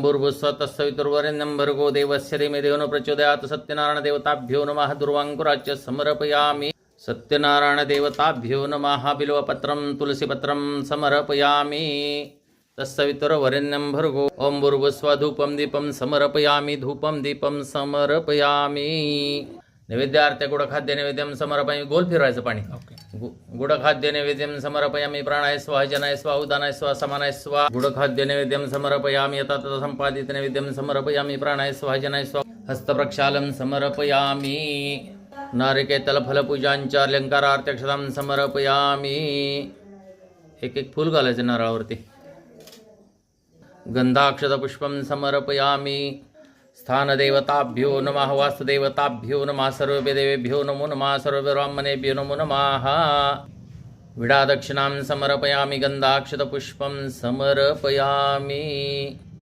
भूर्भुवस्सुवः तत्सवितुर्वरेण्यं भर्गो देवस्य धीमहि न प्रचोदयात् सत्यनारायण देवताभ्यो नमः दुर्वाङ्कुराच्च समर्पयामि सत्यनारायण देवताभ्यो नमः बिल्वपत्रं तुलसीपत्रं समर्पयामि तत्सवितुर्वरेण्यं भर्गो ओम भूर्भुवस्सुवः धूपं दीपं समर्पयामि धूपं दीपं समर्पयामि नैवेद्यार्थे गुडखाद्य नैवेद्यं समर्पयामि गोल फिरवायचं पाणी गुडखाद्य नैवेद्यं समर्पयामि प्राणाय स्वाहा जनाय स्वाहा उदानाय स्वाहा समानाय स्वाहा गुडखाद्य नैवेद्यं समर्पयामि यथा तथा संपादित नैवेद्यं समर्पयामि प्राणाय स्वाहा जनाय स्वाहा हस्तप्रक्षालं समर्पयामि नारिकेलफलपूजांच अलंकारार्थक्षतां समर्पयामि एक एक फूल घालायचं नारळावरती गंधाक्षतपुष्पं समर्पयामि स्थानदेवताभ्यो नमः वास्तुदेवताभ्यो नमः सर्वदेवेभ्यो नमो नमः सर्वब्राह्मणेभ्यो नमो नमः विडादक्षिणां समर्पयामि गंधाक्षतपुष्पं समर्पयामि।